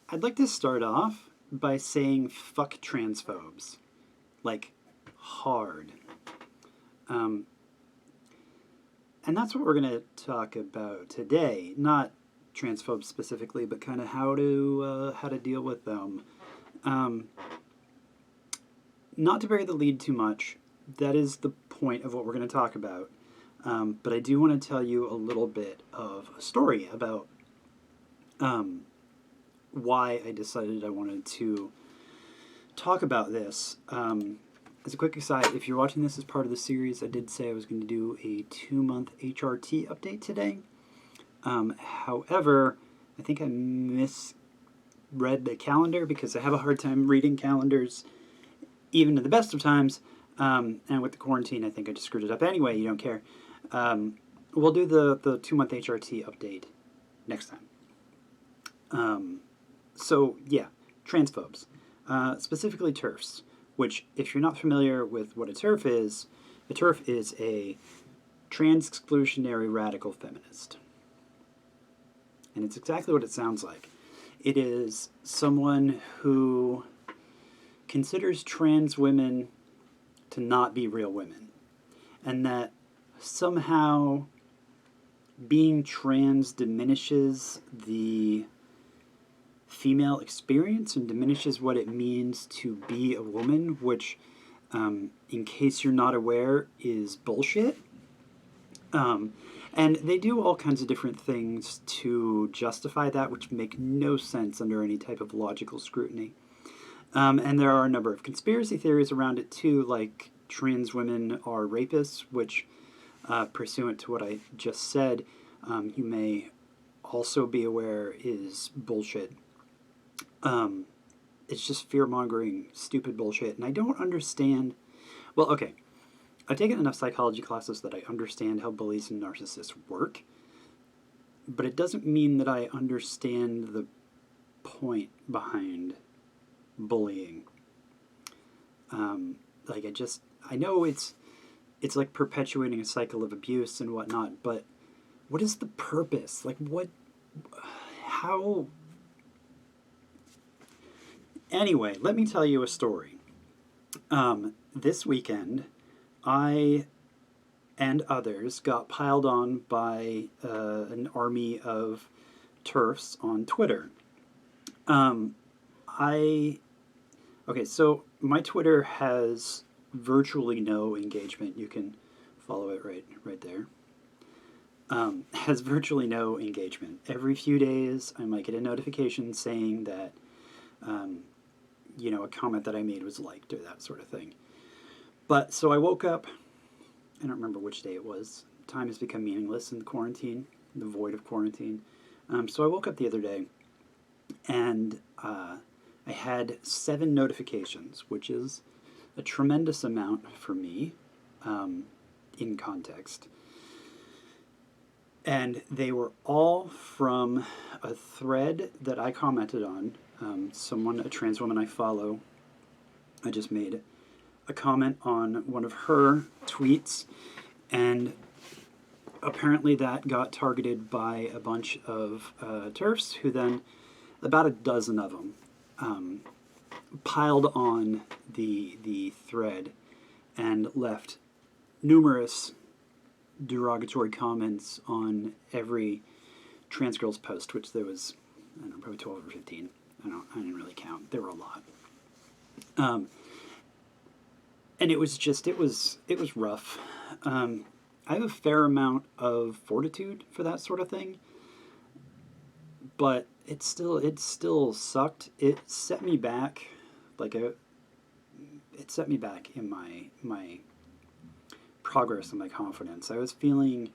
I'd like to start off by saying fuck transphobes. Like, hard. Um, and that's what we're going to talk about today. Not transphobes specifically, but kind of how to deal with them. Um, Not to bury the lead too much, that is the point of what we're going to talk about. But I do want to tell you a little bit of a story about um, why I decided I wanted to talk about this. As a quick aside, if you're watching this as part of the series, I did say I was going to do a 2-month HRT update today. However, I think I misread the calendar because I have a hard time reading calendars, even in the best of times. And with the quarantine, I think I just screwed it up anyway. You don't care. We'll do the 2-month HRT update next time. So, yeah, transphobes. Specifically TERFs, which, if you're not familiar with what a TERF is a trans-exclusionary radical feminist. And it's exactly what it sounds like. It is someone who considers trans women to not be real women, and that somehow being trans diminishes the female experience and diminishes what it means to be a woman, which, in case you're not aware, is bullshit. And they do all kinds of different things to justify that, which make no sense under any type of logical scrutiny. And there are a number of conspiracy theories around it too, like trans women are rapists, which, pursuant to what I just said, you may also be aware is bullshit. It's just fear-mongering, stupid bullshit. And I don't understand... Well, okay. I've taken enough psychology classes that I understand how bullies and narcissists work. But it doesn't mean that I understand the point behind bullying. I know it's like perpetuating a cycle of abuse and whatnot, but what is the purpose? How... Anyway, let me tell you a story. This weekend, I and others got piled on by an army of TERFs on Twitter. So my Twitter has virtually no engagement. You can follow it right there. Has virtually no engagement. Every few days, I might get a notification saying that a comment that I made was liked or that sort of thing. But so I woke up, I don't remember which day it was. Time has become meaningless in the quarantine, the void of quarantine. So I woke up the other day and I had 7 notifications, which is a tremendous amount for me in context. And they were all from a thread that I commented on. A trans woman I follow, I just made a comment on one of her tweets, and apparently that got targeted by a bunch of TERFs, who then, about a dozen of them, piled on the thread and left numerous derogatory comments on every trans girl's post, which there was, I don't know, probably 12 or 15. I didn't really count. There were a lot. And it was rough. I have a fair amount of fortitude for that sort of thing, but it still sucked. It set me back, it set me back in my progress and my confidence. I was feeling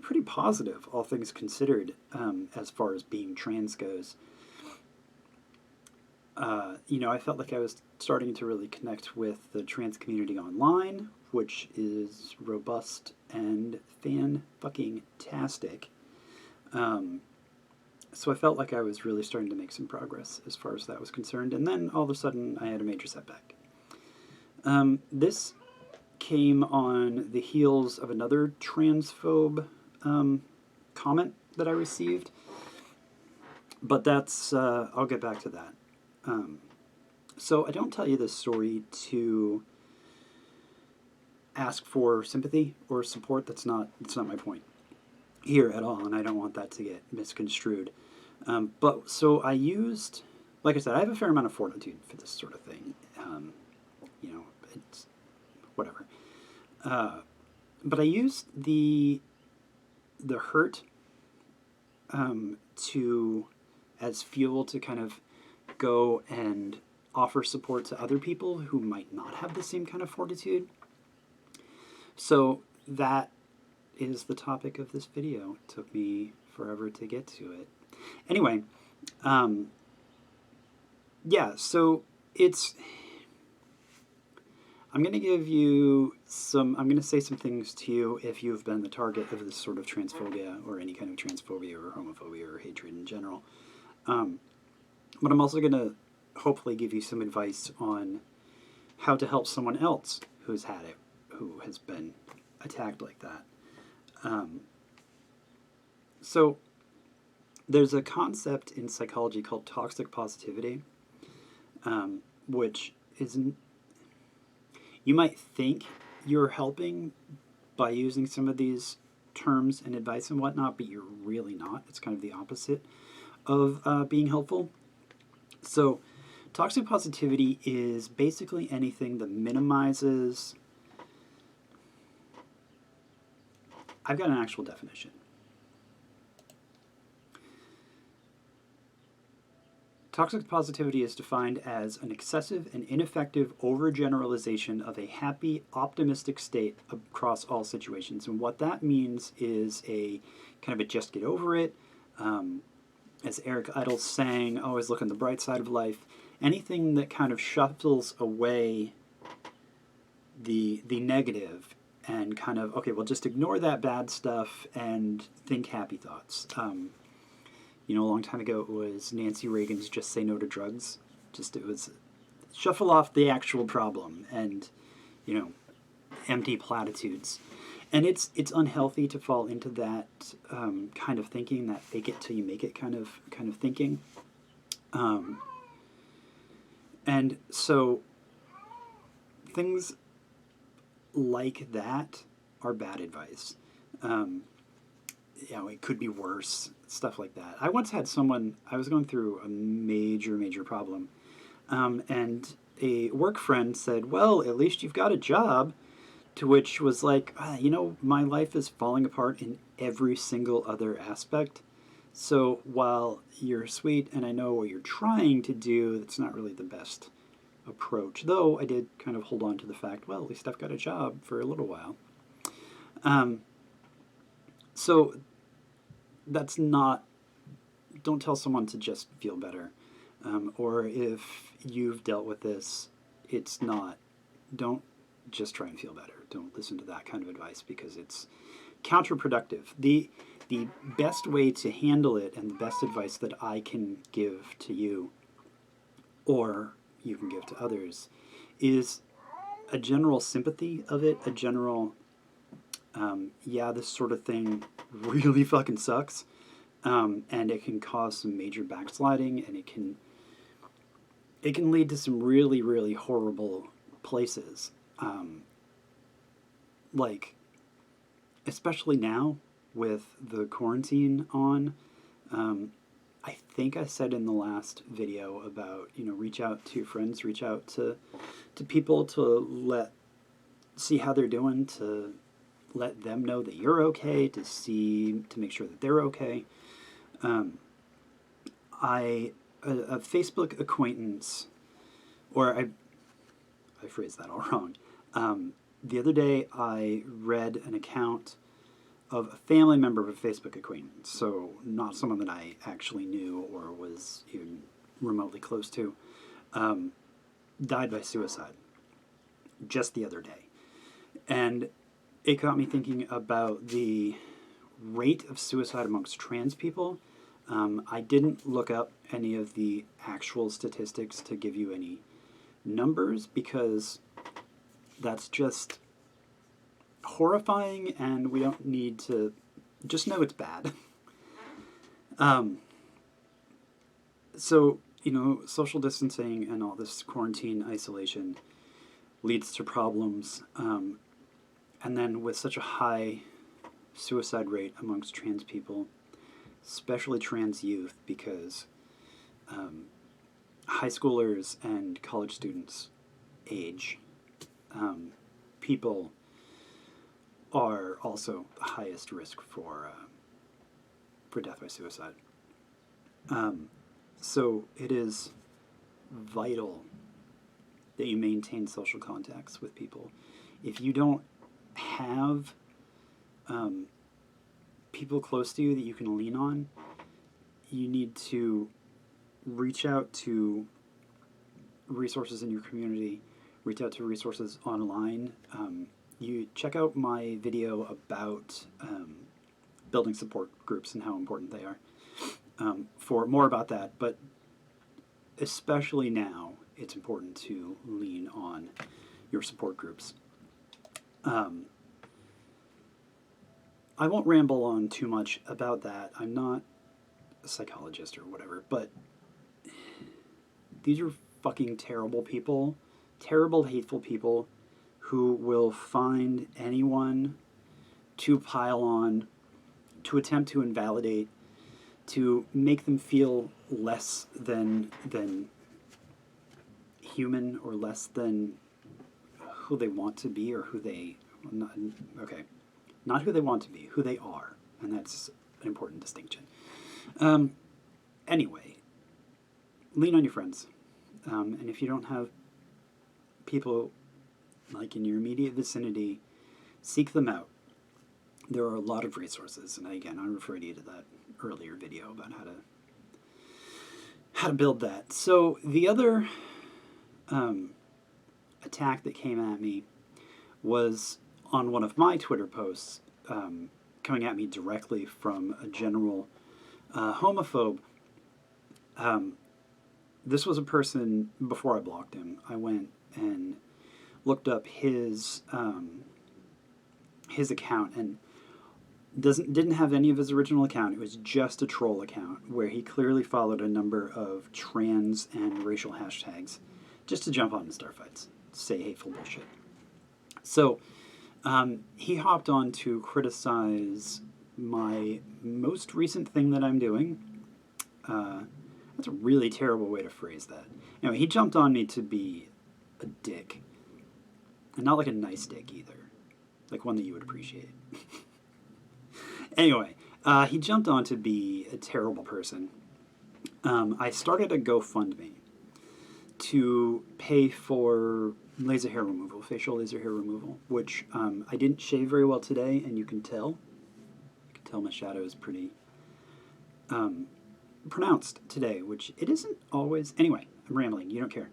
pretty positive, all things considered, as far as being trans goes. I felt like I was starting to really connect with the trans community online, which is robust and fan-fucking-tastic. So I felt like I was really starting to make some progress as far as that was concerned, and then all of a sudden I had a major setback. This came on the heels of another transphobe comment that I received. But that's, I'll get back to that. Um, so I don't tell you this story to ask for sympathy or support. That's not my point here at all, and I don't want that to get misconstrued. But so I used, like I said, I have a fair amount of fortitude for this sort of thing. You know, it's whatever. Uh, but I used the hurt to as fuel to kind of go and offer support to other people who might not have the same kind of fortitude. So that is the topic of this video. It took me forever to get to it. Anyway, yeah, so it's. I'm going to give you some. I'm going to say some things to you if you've been the target of this sort of transphobia or any kind of transphobia or homophobia or hatred in general. But I'm also going to hopefully give you some advice on how to help someone else who's had it, who has been attacked like that. So there's a concept in psychology called toxic positivity, which is, you might think you're helping by using some of these terms and advice and whatnot, but you're really not. It's kind of the opposite of being helpful. So toxic positivity is basically anything that minimizes. I've got an actual definition. Toxic positivity is defined as an excessive and ineffective overgeneralization of a happy, optimistic state across all situations. And what that means is a kind of a just get over it. As Eric Idle sang, always look on the bright side of life. Anything that kind of shuffles away the negative and kind of, okay, well, just ignore that bad stuff and think happy thoughts. A long time ago, it was Nancy Reagan's "Just Say No to Drugs." It was shuffle off the actual problem and, empty platitudes. And it's unhealthy to fall into that kind of thinking, that fake it till you make it kind of thinking. And so things like that are bad advice. It could be worse, stuff like that. I once had I was going through a major problem, and a work friend said, well, at least you've got a job, to which was like, my life is falling apart in every single other aspect. So while you're sweet and I know what you're trying to do, that's not really the best approach. Though I did kind of hold on to the fact, well, at least I've got a job for a little while. So that's not, don't tell someone to just feel better. Or if you've dealt with this, it's not, don't just try and feel better. Don't listen to that kind of advice because it's counterproductive. The best way to handle it and the best advice that I can give to you, or you can give to others, is a general sympathy of it, a general, this sort of thing really fucking sucks, and it can cause some major backsliding, and it can lead to some really, really horrible places. Especially now with the quarantine on, I think I said in the last video about, reach out to your friends, reach out to people to see how they're doing, to let them know that you're okay, to make sure that they're okay. A Facebook acquaintance, or I phrased that all wrong. The other day I read an account of a family member of a Facebook acquaintance, so not someone that I actually knew or was even remotely close to, died by suicide just the other day. And it got me thinking about the rate of suicide amongst trans people. I didn't look up any of the actual statistics to give you any numbers because that's just horrifying, and we don't need to just know it's bad. So, social distancing and all this quarantine isolation leads to problems. And then with such a high suicide rate amongst trans people, especially trans youth, because high schoolers and college students age, people are also the highest risk for death by suicide. So it is vital that you maintain social contacts with people. If you don't have people close to you that you can lean on, you need to reach out to resources in your community, reach out to resources online. You check out my video about building support groups and how important they are for more about that. But especially now, it's important to lean on your support groups. I won't ramble on too much about that. I'm not a psychologist or whatever, but these are fucking terrible people, terrible, hateful people who will find anyone to pile on, to attempt to invalidate, to make them feel less than human or less than who they want to be or who they not who they want to be, who they are, and that's an important distinction. Anyway, lean on your friends, and if you don't have people like in your immediate vicinity, seek them out. There are a lot of resources, and again, I referred you to that earlier video about how to build that. So the other attack that came at me was on one of my Twitter posts, coming at me directly from a general homophobe. This was a person, before I blocked him, I went and looked up his account, and didn't have any of his original account. It was just a troll account where he clearly followed a number of trans and racial hashtags just to jump on in star fights, say hateful bullshit. So he hopped on to criticize my most recent thing that I'm doing. That's a really terrible way to phrase that. Anyway, he jumped on me to be a dick. And not like a nice dick either. Like one that you would appreciate. Anyway, he jumped on to be a terrible person. I started a GoFundMe to pay for laser hair removal, facial laser hair removal, which I didn't shave very well today, and you can tell. You can tell my shadow is pretty pronounced today, which it isn't always. Anyway, I'm rambling. You don't care.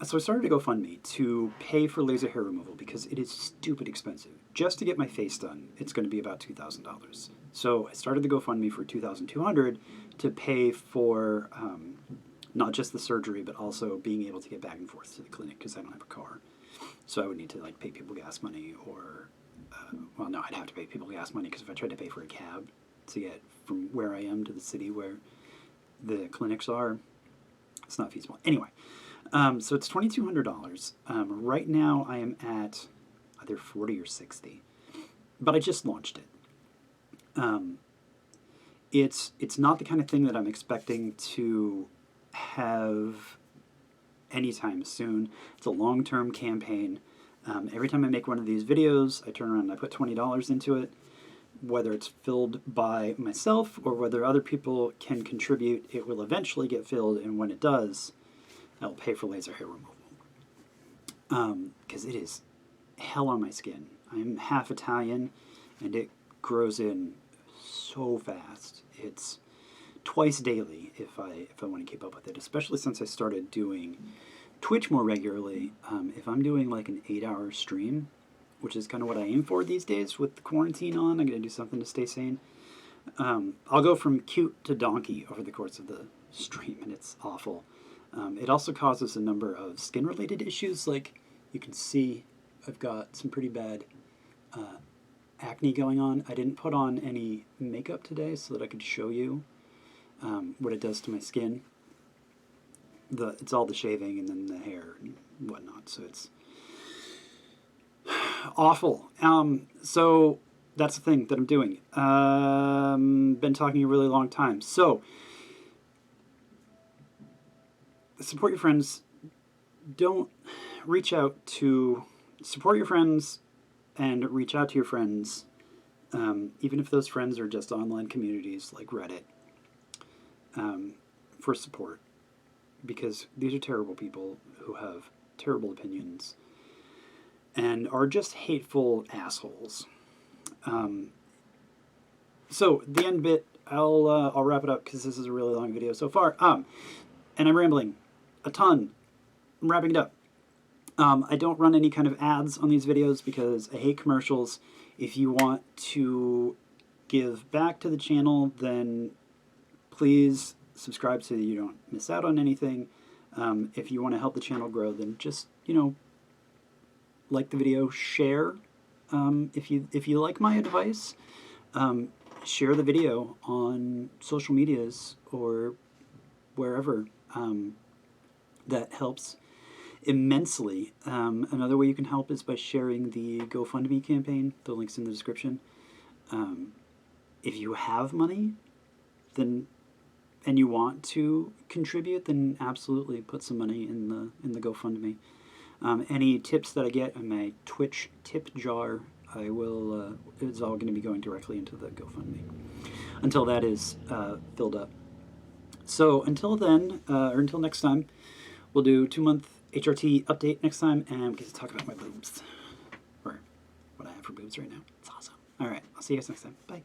So I started a GoFundMe to pay for laser hair removal because it is stupid expensive. Just to get my face done, it's going to be about $2,000. So I started the GoFundMe for $2,200 to pay for not just the surgery, but also being able to get back and forth to the clinic because I don't have a car. So I would need to pay people gas money, or I'd have to pay people gas money because if I tried to pay for a cab to get from where I am to the city where the clinics are, it's not feasible. Anyway. So it's $2,200. Right now I am at either 40 or 60, but I just launched it. It's not the kind of thing that I'm expecting to have anytime soon. It's a long-term campaign. Every time I make one of these videos, I turn around and I put $20 into it. Whether it's filled by myself or whether other people can contribute, it will eventually get filled, and when it does, I'll pay for laser hair removal. Because it is hell on my skin. I'm half Italian, and it grows in so fast. It's twice daily if I want to keep up with it, especially since I started doing Twitch more regularly. If I'm doing an 8-hour stream, which is kind of what I aim for these days with the quarantine on, I'm going to do something to stay sane. I'll go from cute to donkey over the course of the stream, and it's awful. It also causes a number of skin-related issues. Like you can see, I've got some pretty bad acne going on. I didn't put on any makeup today so that I could show you what it does to my skin. It's all the shaving and then the hair and whatnot, so it's awful. So that's the thing that I'm doing. Been talking a really long time. So support your friends. Don't support your friends and reach out to your friends, even if those friends are just online communities like Reddit, for support. Because these are terrible people who have terrible opinions and are just hateful assholes. So the end bit, I'll wrap it up because this is a really long video so far. And I'm rambling a ton. I'm wrapping it up. I don't run any kind of ads on these videos because I hate commercials. If you want to give back to the channel, then please subscribe so that you don't miss out on anything. If you want to help the channel grow, then just, like the video, share. If you like my advice, share the video on social medias or wherever. That helps immensely. Another way you can help is by sharing the GoFundMe campaign. The link's in the description. If you have money, then and you want to contribute, then absolutely put some money in the GoFundMe. Any tips that I get in my Twitch tip jar, I will. It's all going to be going directly into the GoFundMe until that is filled up. So until then, or until next time, we'll do 2-month HRT update next time, and we get to talk about my boobs, or what I have for boobs right now. It's awesome. All right, I'll see you guys next time. Bye.